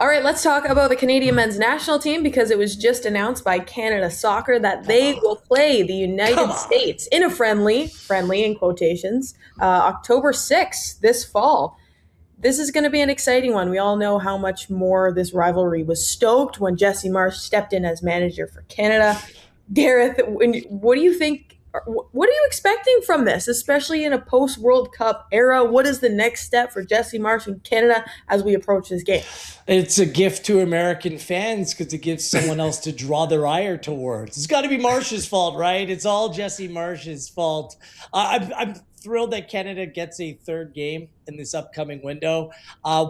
All right, let's talk about the Canadian men's national team because it was just announced by Canada Soccer that they will play the United States in a friendly in quotations, October 6th this fall. This is going to be an exciting one. We all know how much more this rivalry was stoked when Jesse Marsh stepped in as manager for Canada. Gareth, what do you think? What are you expecting from this, especially in a post-World Cup era? What is the next step for Jesse Marsh in Canada as we approach this game? It's a gift to American fans because it gives someone else to draw their ire towards. It's got to be Marsh's fault, right? It's all Jesse Marsh's fault. I'm thrilled that Canada gets a third game in this upcoming window,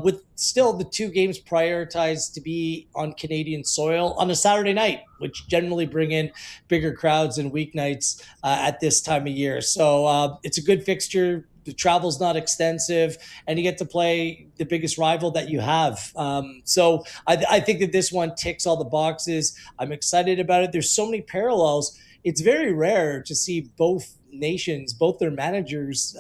with still the two games prioritized to be on Canadian soil on a Saturday night, which generally bring in bigger crowds and weeknights at this time of year. So it's a good fixture. The travel's not extensive, and you get to play the biggest rival that you have. So I think that this one ticks all the boxes. I'm excited about it. There's so many parallels. It's very rare to see both nations, both their managers,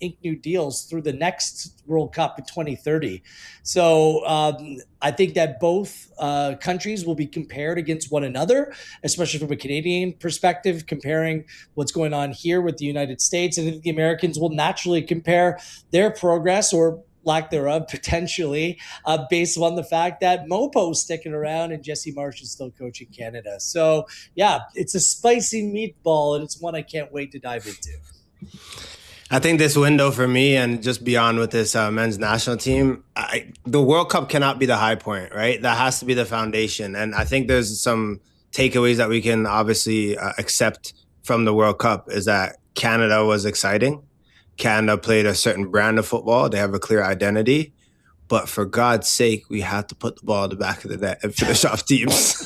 ink new deals through the next World Cup in 2030. So I think that both countries will be compared against one another, especially from a Canadian perspective, comparing what's going on here with the United States. And I think the Americans will naturally compare their progress or lack thereof, potentially, based on the fact that Mopo's sticking around and Jesse Marsh is still coaching Canada. So, yeah, it's a spicy meatball, and it's one I can't wait to dive into. I think this window for me, and just beyond with this men's national team, the World Cup cannot be the high point, right? That has to be the foundation. And I think there's some takeaways that we can obviously accept from the World Cup is that Canada was exciting. Canada played a certain brand of football. They have a clear identity. But for God's sake, we have to put the ball in the back of the net and finish off teams.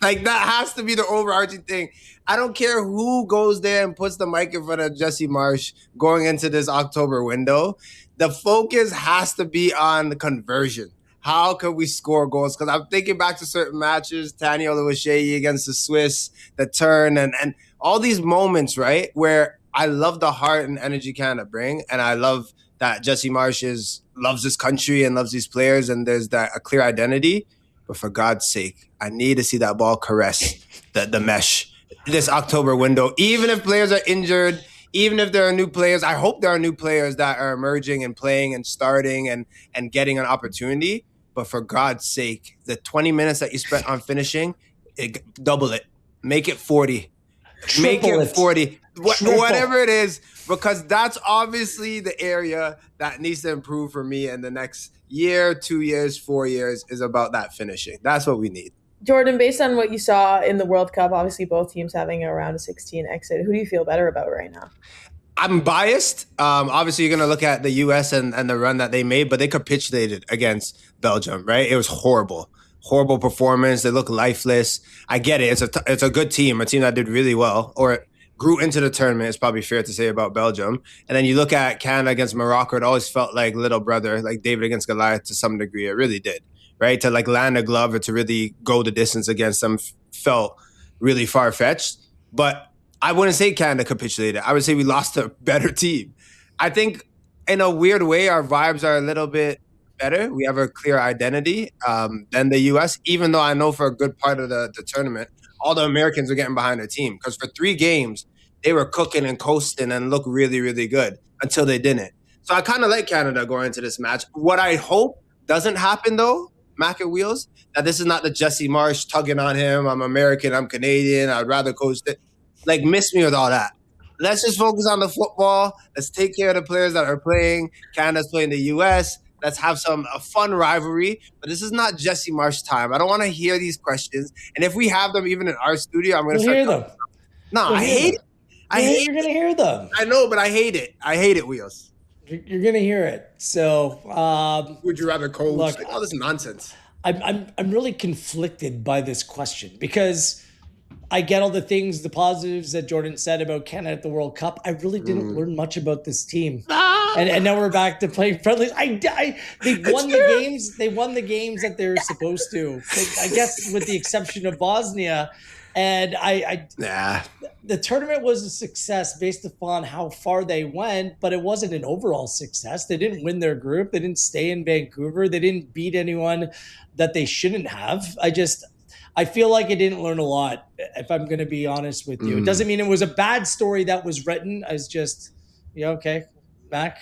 Like, that has to be the overarching thing. I don't care who goes there and puts the mic in front of Jesse Marsh going into this October window. The focus has to be on the conversion. How can we score goals? Because I'm thinking back to certain matches, Tanya Oluwaseyi against the Swiss, the turn, and all these moments, right, where I love the heart and energy Canada bring, and I love that Jesse Marsh loves this country and loves these players, and there's a clear identity. But for God's sake, I need to see that ball caress the mesh this October window. Even if players are injured, even if there are new players, I hope there are new players that are emerging and playing and starting and getting an opportunity. But for God's sake, the 20 minutes that you spent on finishing, double it. Make it 40. Make it 40. Whatever it is, because that's obviously the area that needs to improve for me in the next year, 2 years, 4 years, is about that finishing. That's what we need. Jordan, based on what you saw in the World Cup, obviously both teams having a round of 16 exit, who do you feel better about right now? I'm biased. Obviously, you're going to look at the U.S. and the run that they made, but they capitulated against Belgium, right? It was horrible. Horrible performance. They look lifeless. I get it. It's a good team, a team that did really well, or grew into the tournament, is probably fair to say about Belgium. And then you look at Canada against Morocco, it always felt like little brother, like David against Goliath to some degree. It really did, right? To like land a glove or to really go the distance against them felt really far-fetched. But I wouldn't say Canada capitulated. I would say we lost to a better team. I think in a weird way, our vibes are a little bit better. We have a clear identity than the U.S., even though I know for a good part of the tournament, all the Americans were getting behind their team. Because for 3 games, they were cooking and coasting and looked really, really good until they didn't. So I kind of like Canada going into this match. What I hope doesn't happen, though, Mac and Wheels, that this is not the Jesse Marsh tugging on him. I'm American, I'm Canadian, I'd rather coach it. Like, miss me with all that. Let's just focus on the football. Let's take care of the players that are playing. Canada's playing the U.S. Let's have a fun rivalry. But this is not Jesse Marsh time. I don't want to hear these questions. And if we have them even in our studio, I'm going to hear them. No, I hate it. You're going to hear them. I know, but I hate it. I hate it, Wheels. You're going to hear it. So, would you rather coach? Look, like, all this nonsense. I'm really conflicted by this question because I get all the things, the positives that Jordan said about Canada at the World Cup. I really didn't learn much about this team. And now we're back to playing friendlies. They won the games. They won the games that they were supposed to. I guess with the exception of Bosnia. And Yeah. the tournament was a success based upon how far they went, but it wasn't an overall success. They didn't win their group. They didn't stay in Vancouver. They didn't beat anyone that they shouldn't have. I feel like I didn't learn a lot, if I'm going to be honest with you. It doesn't mean it was a bad story that was written. I was just, yeah, okay, Mac.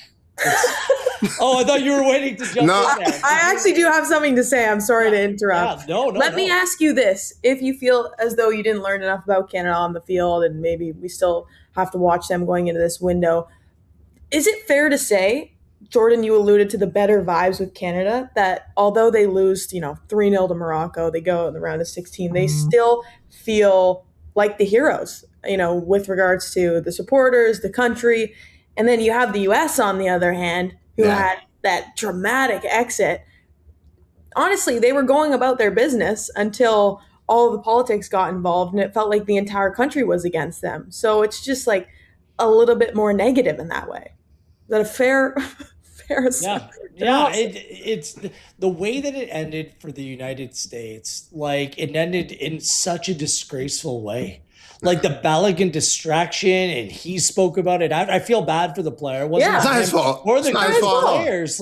Oh, I thought you were waiting to jump in there. I actually do have something to say. I'm sorry to interrupt. Yeah, no. Let me ask you this. If you feel as though you didn't learn enough about Canada on the field and maybe we still have to watch them going into this window, is it fair to say, Jordan, you alluded to the better vibes with Canada, that although they lose, 3-0 to Morocco, they go in the round of 16, they still feel like the heroes, with regards to the supporters, the country. And then you have the US on the other hand, who had that dramatic exit. Honestly, they were going about their business until all of the politics got involved and it felt like the entire country was against them. So it's just like a little bit more negative in that way. Is that a fair assessment? Yeah. It's the way that it ended for the United States. Like, it ended in such a disgraceful way. Like the Balogun distraction, and he spoke about it. I feel bad for the player. It wasn't it's not his fault. Or the players.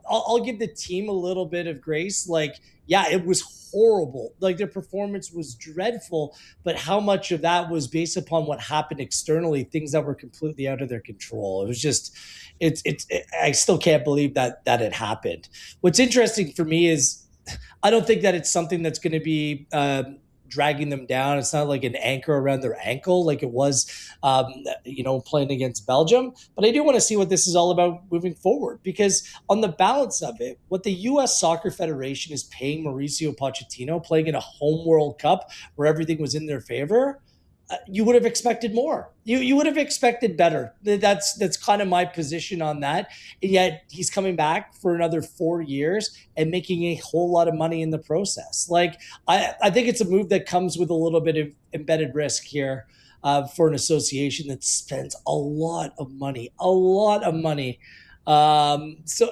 I'll give the team a little bit of grace. Like, yeah, it was horrible. Like, their performance was dreadful, but how much of that was based upon what happened externally, things that were completely out of their control. It was just, I still can't believe that it happened. What's interesting for me is I don't think that it's something that's going to be dragging them down. It's not like an anchor around their ankle like it was, playing against Belgium. But I do want to see what this is all about moving forward, because on the balance of it, what the U.S. Soccer Federation is paying Mauricio Pochettino, playing in a home World Cup where everything was in their favor, you would have expected more. You would have expected better. That's kind of my position on that. And yet he's coming back for another 4 years and making a whole lot of money in the process. Like, I think it's a move that comes with a little bit of embedded risk here for an association that spends a lot of money. So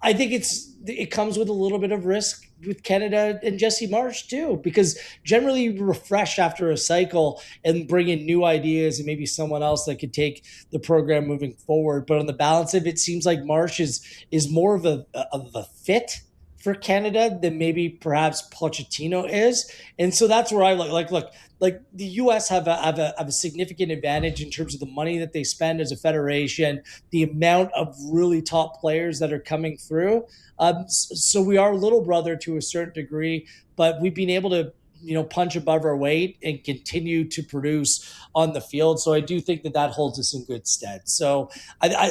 I think it comes with a little bit of risk with Canada and Jesse Marsh too, because generally you refresh after a cycle and bring in new ideas and maybe someone else that could take the program moving forward. But on the balance of it, it seems like Marsh is more of a fit for Canada than maybe perhaps Pochettino is. And so that's where I look, the US have a significant advantage in terms of the money that they spend as a federation, the amount of really top players that are coming through. So we are little brother to a certain degree, but we've been able to punch above our weight and continue to produce on the field. So I do think that holds us in good stead. So I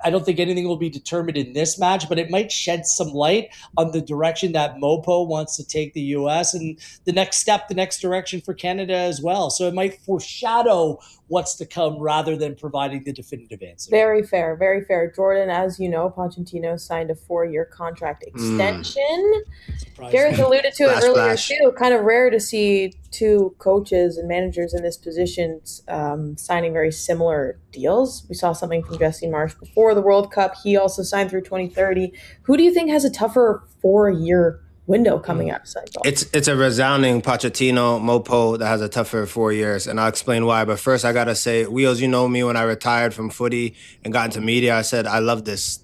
don't think anything will be determined in this match, but it might shed some light on the direction that Mopo wants to take the US and the next direction for Canada as well. So it might foreshadow what's to come rather than providing the definitive answer. Very fair, very fair. Jordan, as you know, Pochettino signed a 4-year contract extension. Gareth alluded to it earlier too. Kind of rare to see two coaches and managers in this position signing very similar deals. We saw something from Jesse Marsh before the World Cup. He also signed through 2030. Who do you think has a tougher 4-year window coming up cycle? It's a resounding Pochettino Mopo that has a tougher 4 years, and I'll explain why. But first, I gotta say, Wheels, you know me, when I retired from footy and got into media, I said I love this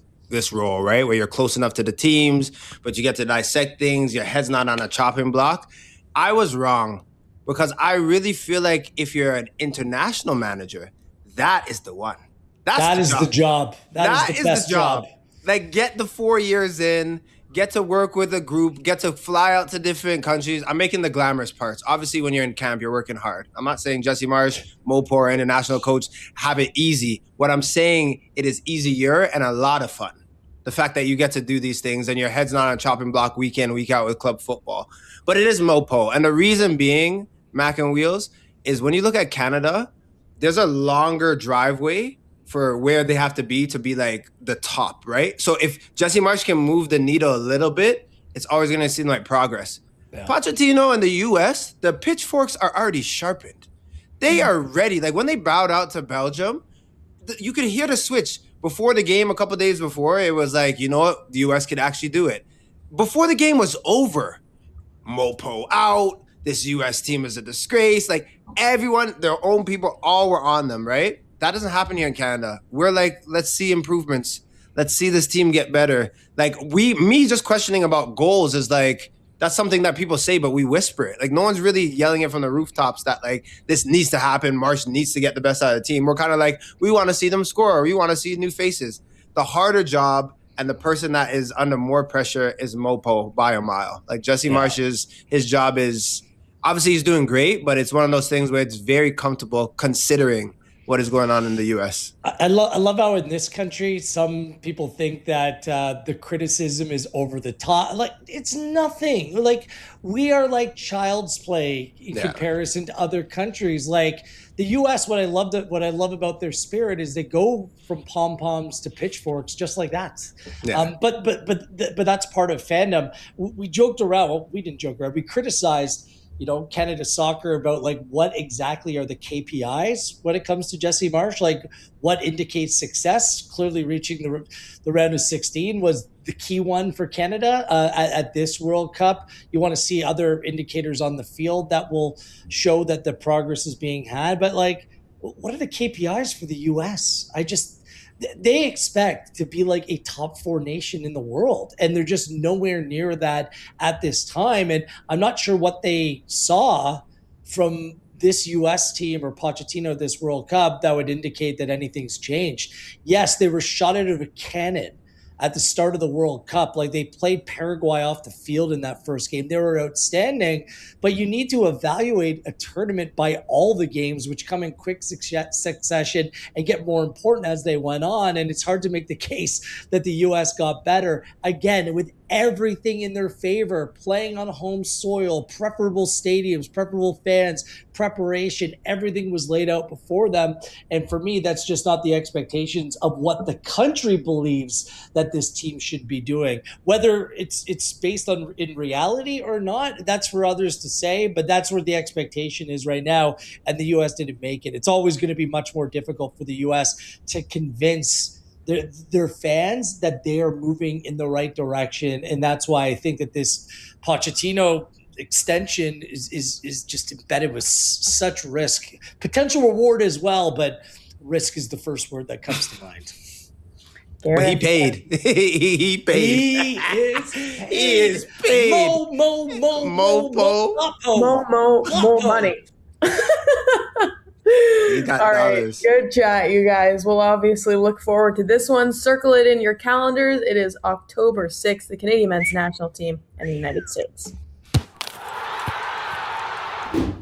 role, right? Where you're close enough to the teams, but you get to dissect things. Your head's not on a chopping block. I was wrong, because I really feel like if you're an international manager, that is the one. That is the job. That is the best job. Like, get the 4 years in, get to work with a group, get to fly out to different countries. I'm making the glamorous parts. Obviously, when you're in camp, you're working hard. I'm not saying Jesse Marsh, Mopo, or international coach have it easy. What I'm saying, it is easier and a lot of fun. The fact that you get to do these things and your head's not on a chopping block week in, week out with club football. But it is Mopo. And the reason being, Mac and Wheels, is when you look at Canada, there's a longer driveway for where they have to be like the top, right? So if Jesse Marsh can move the needle a little bit, it's always going to seem like progress. Yeah. Pochettino and the US, the pitchforks are already sharpened. They are ready. Like, when they bowed out to Belgium, you could hear the switch. Before the game, a couple of days before, it was like, you know what? The US could actually do it. Before the game was over, Mopo out. This US team is a disgrace. Like everyone, their own people, all were on them, right? That doesn't happen here in Canada. We're like, let's see improvements. Let's see this team get better. Like me just questioning about goals is like, that's something that people say, but we whisper it. Like no one's really yelling it from the rooftops that like this needs to happen. Marsh needs to get the best out of the team. We're kind of like, we want to see them score. Or we want to see new faces. The harder job and the person that is under more pressure is Mopo by a mile. Like Jesse Marsh's, his job is, obviously he's doing great, but it's one of those things where it's very comfortable considering what is going on in the U.S. I love how in this country, some people think that the criticism is over the top. Like, it's nothing. Like, we are like child's play in comparison to other countries. Like, the U.S., what I love about their spirit is they go from pom-poms to pitchforks just like that. Yeah. But that's part of fandom. We joked around. Well, we didn't joke around. We criticized Canada Soccer about like what exactly are the KPIs when it comes to Jesse Marsh, like what indicates success. Clearly reaching the round of 16 was the key one for Canada at this World Cup. You want to see other indicators on the field that will show that the progress is being had. But like, what are the KPIs for the US? They expect to be like a top 4 nation in the world, and they're just nowhere near that at this time. And I'm not sure what they saw from this US team or Pochettino this World Cup that would indicate that anything's changed. Yes, they were shot out of a cannon at the start of the World Cup. Like, they played Paraguay off the field in that first game. They were outstanding, but you need to evaluate a tournament by all the games, which come in quick succession and get more important as they went on. And it's hard to make the case that the U.S. got better. Again, with everything in their favor, playing on home soil, preferable stadiums, preferable fans, preparation, everything was laid out before them. And for me, that's just not the expectations of what the country believes that this team should be doing. Whether it's based on in reality or not, that's for others to say, but that's where the expectation is right now. And the U.S. didn't make it. It's always going to be much more difficult for the U.S. to convince their fans that they are moving in the right direction. And that's why I think that this Pochettino extension is just embedded with such risk. Potential reward as well, but risk is the first word that comes to mind. But he paid. He paid. He is paid. More money. All right, good chat, you guys. We'll obviously look forward to this one. Circle it in your calendars. It is October 6th, the Canadian men's national team and the United States.